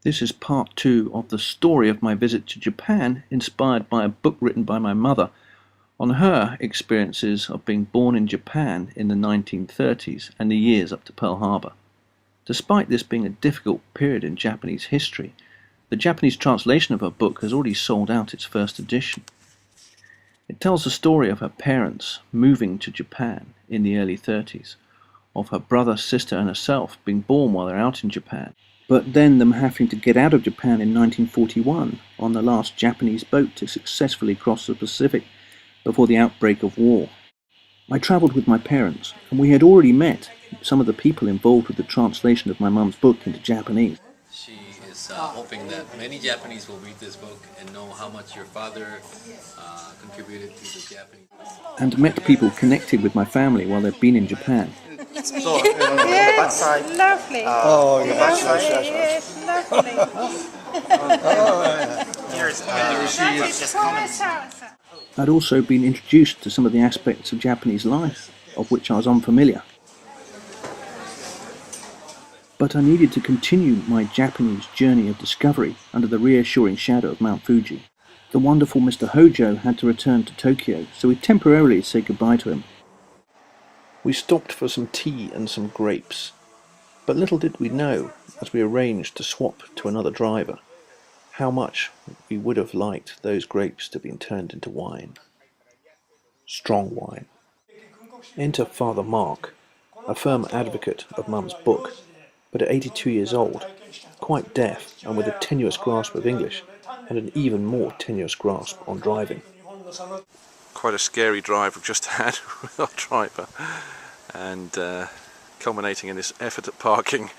This is part 2 of the story of my visit to Japan, inspired by a book written by my mother on her experiences of being born in Japan in the 1930s and the years up to Pearl Harbor. Despite this being a difficult period in Japanese history, the Japanese translation of her book has already sold out its first edition. It tells the story of her parents moving to Japan in the early 30s, of her brother, sister and herself being born while they're out in Japan, but then them having to get out of Japan in 1941 on the last Japanese boat to successfully cross the Pacific before the outbreak of war. I travelled with my parents, and we had already met some of the people involved with the translation of my mum's book into Japanese. She is hoping that many Japanese will read this book and know how much your father contributed to the Japanese. And met people connected with my family while they'd been in Japan. It's me. Yes, lovely. Oh, yes, lovely. I'd also been introduced to some of the aspects of Japanese life, of which I was unfamiliar. But I needed to continue my Japanese journey of discovery under the reassuring shadow of Mount Fuji. The wonderful Mr. Hojo had to return to Tokyo, so we temporarily said goodbye to him. We stopped for some tea and some grapes, but little did we know, as we arranged to swap to another driver, how much we would have liked those grapes to have been turned into wine. Strong wine. Enter Father Mark, a firm advocate of Mum's book, but at 82 years old, quite deaf and with a tenuous grasp of English, and an even more tenuous grasp on driving. Quite a scary drive we've just had with our driver, and culminating in this effort at parking.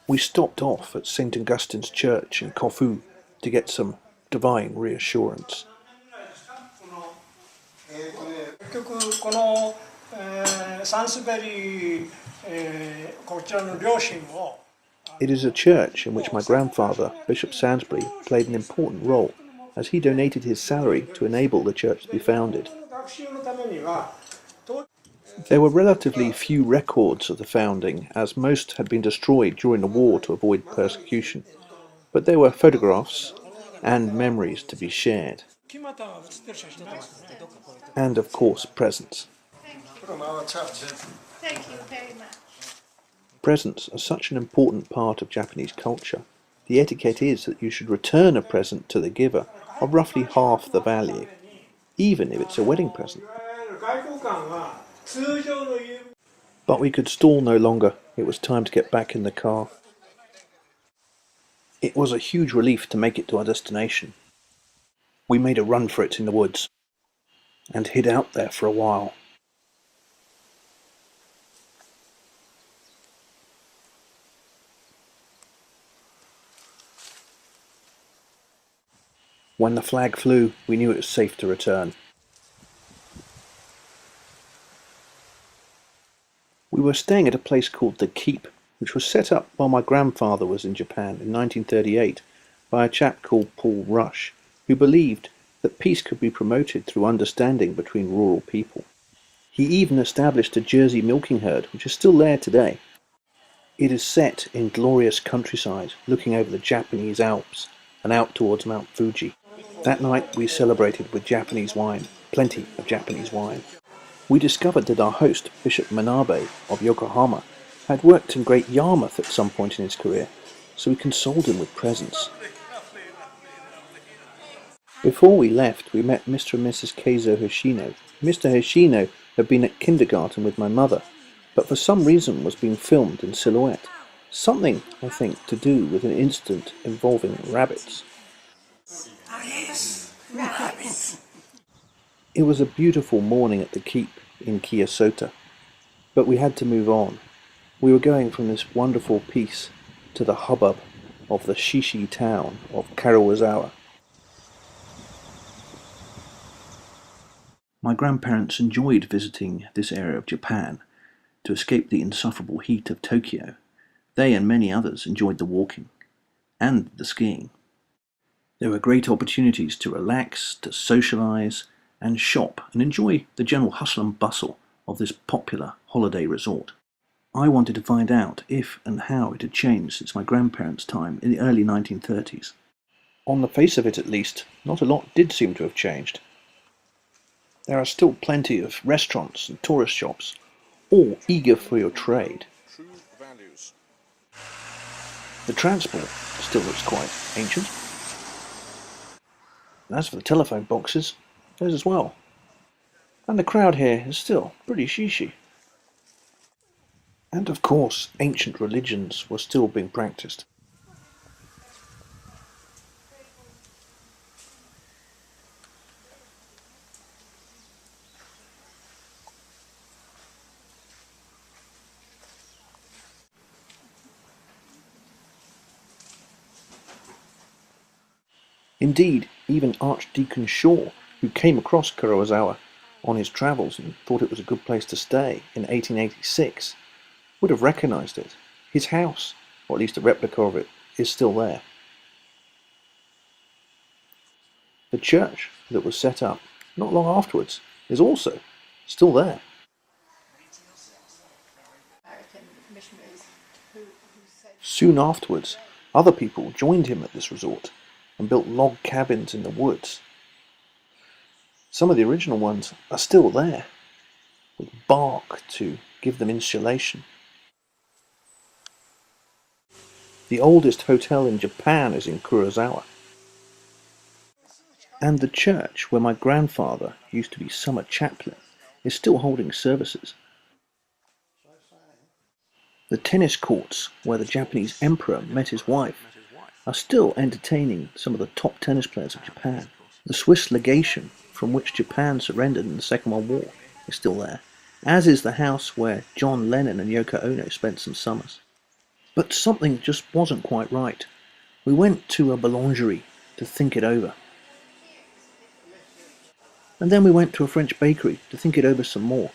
We stopped off at St. Augustine's Church in Kofu to get some divine reassurance. It is a church in which my grandfather, Bishop Sansbury, played an important role, as he donated his salary to enable the church to be founded. There were relatively few records of the founding, as most had been destroyed during the war to avoid persecution, but there were photographs and memories to be shared. And of course presents. Thank you very much. Presents are such an important part of Japanese culture. The etiquette is that you should return a present to the giver of roughly half the value, even if it's a wedding present. But we could stall no longer. It was time to get back in the car. It was a huge relief to make it to our destination. We made a run for it in the woods and hid out there for a while. When the flag flew, we knew it was safe to return. We were staying at a place called The Keep, which was set up while my grandfather was in Japan in 1938 by a chap called Paul Rush, who believed that peace could be promoted through understanding between rural people. He even established a Jersey milking herd, which is still there today. It is set in glorious countryside, looking over the Japanese Alps and out towards Mount Fuji. That night we celebrated with Japanese wine, plenty of Japanese wine. We discovered that our host, Bishop Manabe of Yokohama, had worked in Great Yarmouth at some point in his career, so we consoled him with presents. Before we left, we met Mr. and Mrs. Keizo Hoshino. Mr. Hoshino had been at kindergarten with my mother, but for some reason was being filmed in silhouette. Something, I think, to do with an incident involving rabbits. Yes, rabbits. It was a beautiful morning at the Keep in Kiyosota, but we had to move on. We were going from this wonderful peace to the hubbub of the Shishi town of Karuizawa. My grandparents enjoyed visiting this area of Japan to escape the insufferable heat of Tokyo. They and many others enjoyed the walking and the skiing. There were great opportunities to relax, to socialise and shop and enjoy the general hustle and bustle of this popular holiday resort. I wanted to find out if and how it had changed since my grandparents' time in the early 1930s. On the face of it at least, not a lot did seem to have changed. There are still plenty of restaurants and tourist shops, all eager for your trade. The transport still looks quite ancient. And as for the telephone boxes, those as well. And the crowd here is still pretty shishy. And of course, ancient religions were still being practiced. Indeed, even Archdeacon Shaw, who came across Kurosawa on his travels and thought it was a good place to stay in 1886, would have recognised it. His house, or at least a replica of it, is still there. The church that was set up not long afterwards is also still there. Soon afterwards, other people joined him at this resort and built log cabins in the woods. Some of the original ones are still there, with bark to give them insulation. The oldest hotel in Japan is in Kurosawa. And the church where my grandfather used to be summer chaplain is still holding services. The tennis courts where the Japanese emperor met his wife are still entertaining some of the top tennis players of Japan. The Swiss legation from which Japan surrendered in the Second World War is still there, as is the house where John Lennon and Yoko Ono spent some summers. But something just wasn't quite right. We went to a boulangerie to think it over. And then we went to a French bakery to think it over some more,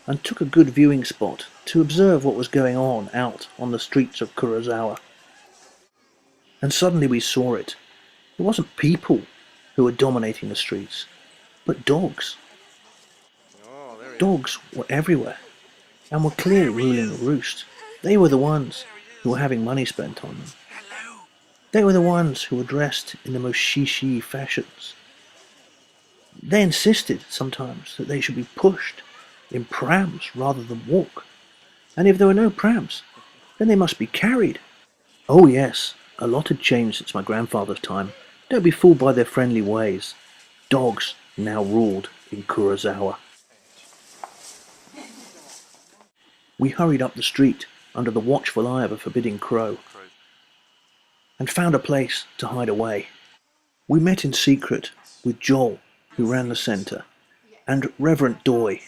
and took a good viewing spot to observe what was going on out on the streets of Kurosawa. And suddenly we saw it. It wasn't people who were dominating the streets, but dogs. Dogs were everywhere, and were clearly ruling the roost. They were the ones who were having money spent on them. They were the ones who were dressed in the most shishi fashions. They insisted sometimes that they should be pushed in prams rather than walk. And if there were no prams, then they must be carried. Oh yes, a lot had changed since my grandfather's time. Don't be fooled by their friendly ways. Dogs now ruled in Kurosawa. We hurried up the street under the watchful eye of a forbidding crow and found a place to hide away. We met in secret with Joel, who ran the centre, and Reverend Doy,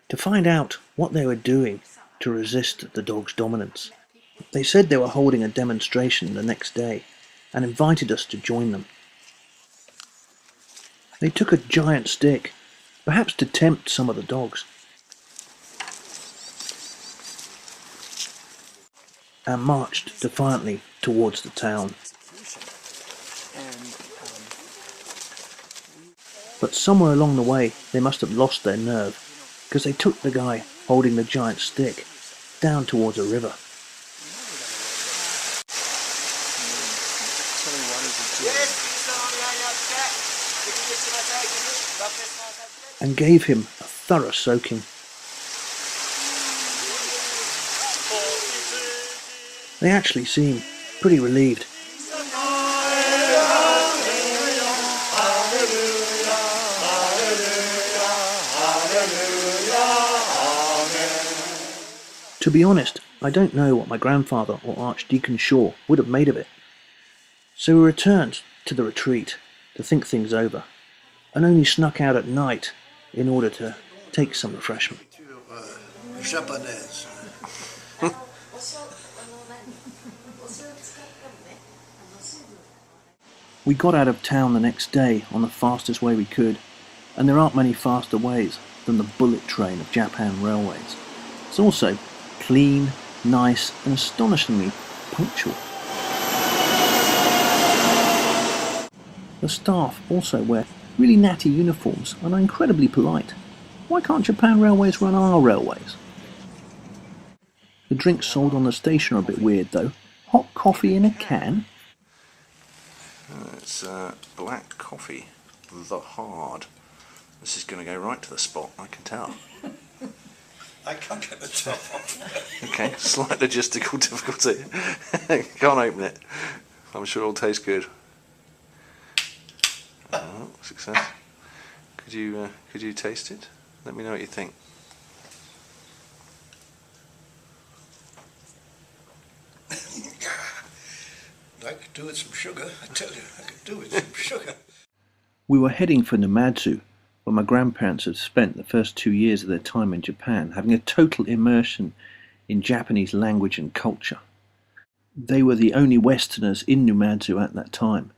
to find out what they were doing to resist the dog's dominance. They said they were holding a demonstration the next day and invited us to join them. They took a giant stick, perhaps to tempt some of the dogs, and marched defiantly towards the town. But somewhere along the way they must have lost their nerve, because they took the guy holding the giant stick down towards a river. And gave him a thorough soaking. They actually seemed pretty relieved. To be honest, I don't know what my grandfather or Archdeacon Shaw would have made of it. So we returned to the retreat to think things over, and only snuck out at night in order to take some refreshment. We got out of town the next day on the fastest way we could, and there aren't many faster ways than the bullet train of Japan Railways. It's also clean, nice, and astonishingly punctual. The staff also wear really natty uniforms and are incredibly polite. Why can't Japan Railways run our railways? The drinks sold on the station are a bit weird though. Hot coffee in a can? It's black coffee, the hard. This is going to go right to the spot, I can tell. I can't get the top off. Okay, slight logistical difficulty. Can't open it. I'm sure it'll taste good. Oh, success. Could you taste it? Let me know what you think. I could do with some sugar, I tell you, I could do with some sugar. We were heading for Numadzu, where my grandparents had spent the first 2 years of their time in Japan, having a total immersion in Japanese language and culture. They were the only Westerners in Numadzu at that time,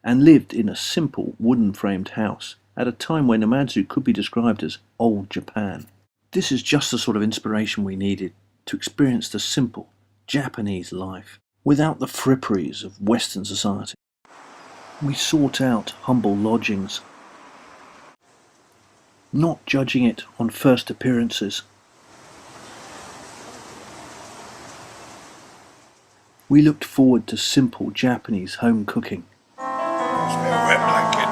and lived in a simple wooden-framed house at a time when Numadzu could be described as old Japan. This is just the sort of inspiration we needed to experience the simple Japanese life, without the fripperies of Western society. We sought out humble lodgings, not judging it on first appearances. We looked forward to simple Japanese home cooking. Must be a wet blanket.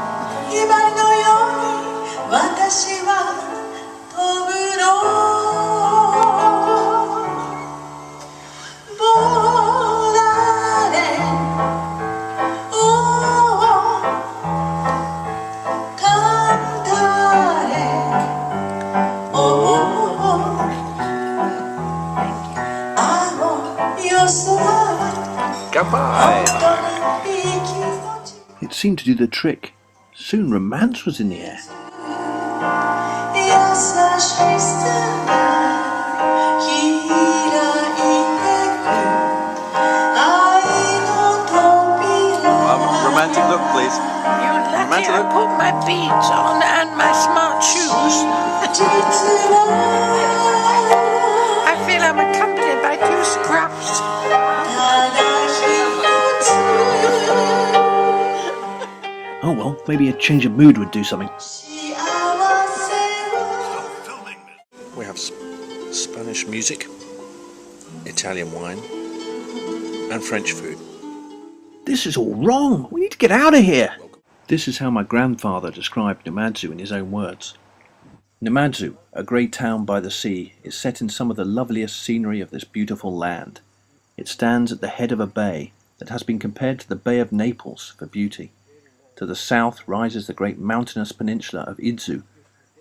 Goodbye! It seemed to do the trick. Soon romance was in the air. Romantic look, please. You lucky Romantic I look. put my beads on and my smart shoes. I feel I'm accompanied by 2 scraps. Oh well, maybe a change of mood would do something. We have Spanish music, Italian wine, and French food. This is all wrong. We need to get out of here. This is how my grandfather described Numadzu in his own words. Numadzu, a grey town by the sea, is set in some of the loveliest scenery of this beautiful land. It stands at the head of a bay that has been compared to the Bay of Naples for beauty. To the south rises the great mountainous peninsula of Idzu,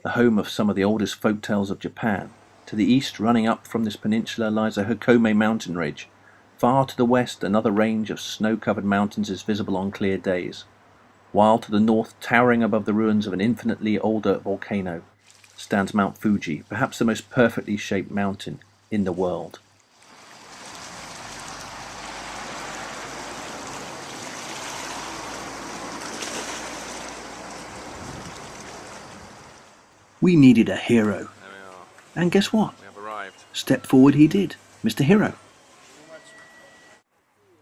the home of some of the oldest folk tales of Japan. To the east, running up from this peninsula, lies the Hokome mountain ridge. Far to the west, another range of snow-covered mountains is visible on clear days, while to the north, towering above the ruins of an infinitely older volcano, stands Mount Fuji, perhaps the most perfectly shaped mountain in the world. We needed a hero. There we are. And guess what? We have arrived. Step forward he did, Mr. Hero.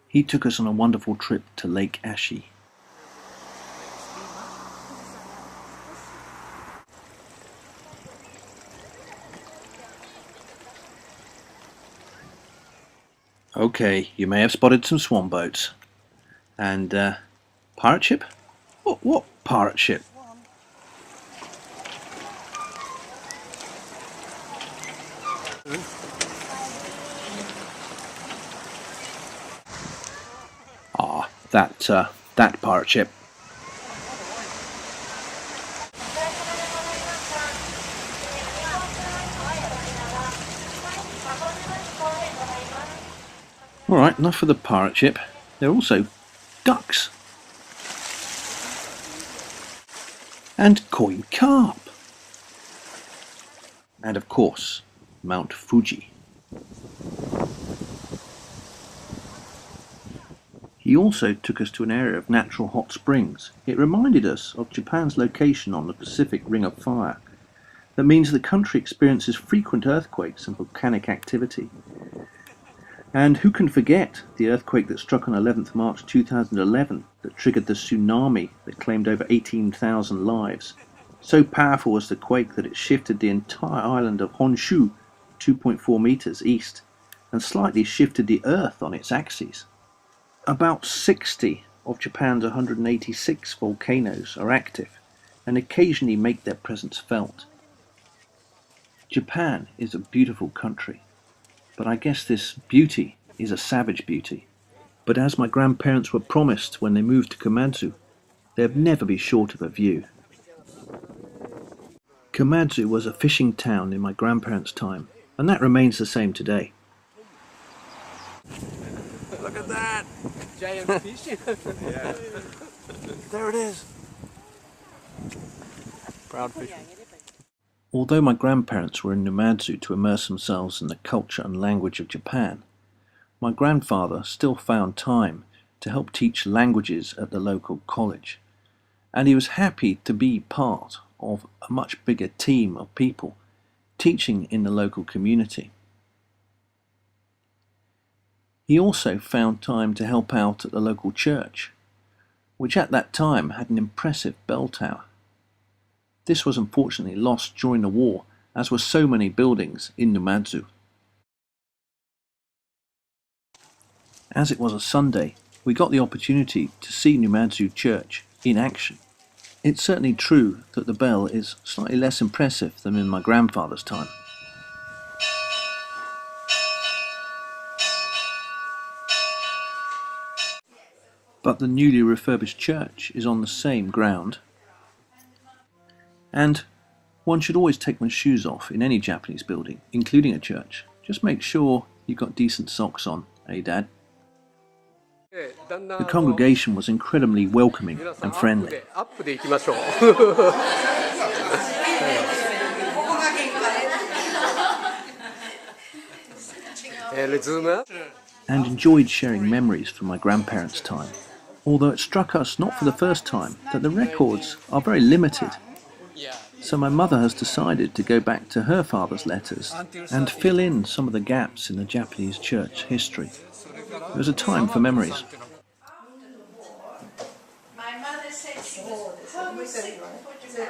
He took us on a wonderful trip to Lake Ashi. Okay, you may have spotted some swan boats. And, pirate ship? What pirate ship? Ah, that pirate ship. Alright, enough of the pirate ship. There are also ducks. And koi carp. And of course, Mount Fuji. He also took us to an area of natural hot springs. It reminded us of Japan's location on the Pacific Ring of Fire. That means the country experiences frequent earthquakes and volcanic activity. And who can forget the earthquake that struck on 11th March 2011 that triggered the tsunami that claimed over 18,000 lives. So powerful was the quake that it shifted the entire island of Honshu 2.4 meters east and slightly shifted the Earth on its axis. About 60 of Japan's 186 volcanoes are active and occasionally make their presence felt. Japan is a beautiful country, but I guess this beauty is a savage beauty. But as my grandparents were promised when they moved to Komatsu, they'd never be short of a view. Komatsu was a fishing town in my grandparents' time, and that remains the same today. Look at that! Giant fish. Yeah. There it is. Proud fishing. Although my grandparents were in Numadzu to immerse themselves in the culture and language of Japan, my grandfather still found time to help teach languages at the local college, and he was happy to be part of a much bigger team of people teaching in the local community. He also found time to help out at the local church, which at that time had an impressive bell tower. This was unfortunately lost during the war, as were so many buildings in Numadzu. As it was a Sunday, we got the opportunity to see Numadzu Church in action. It's certainly true that the bell is slightly less impressive than in my grandfather's time. But the newly refurbished church is on the same ground, and one should always take one's shoes off in any Japanese building, including a church. Just make sure you've got decent socks on, eh, Dad? The congregation was incredibly welcoming and friendly. And enjoyed sharing memories from my grandparents' time. Although it struck us not for the first time that the records are very limited. So my mother has decided to go back to her father's letters and fill in some of the gaps in the Japanese church history. It was a time for memories. My mother said she was homesick for Japan.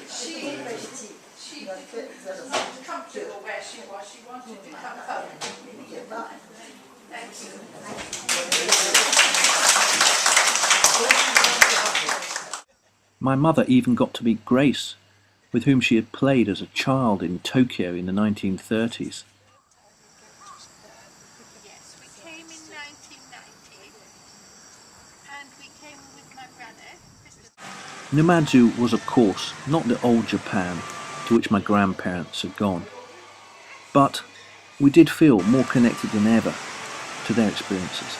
She was not comfortable where she was. She wanted to come home. Thank you. My mother even got to meet Grace, with whom she had played as a child in Tokyo in the 1930s. Yes, we came in 1990, and we came with my brother. Numadzu was, of course, not the old Japan to which my grandparents had gone, but we did feel more connected than ever to their experiences.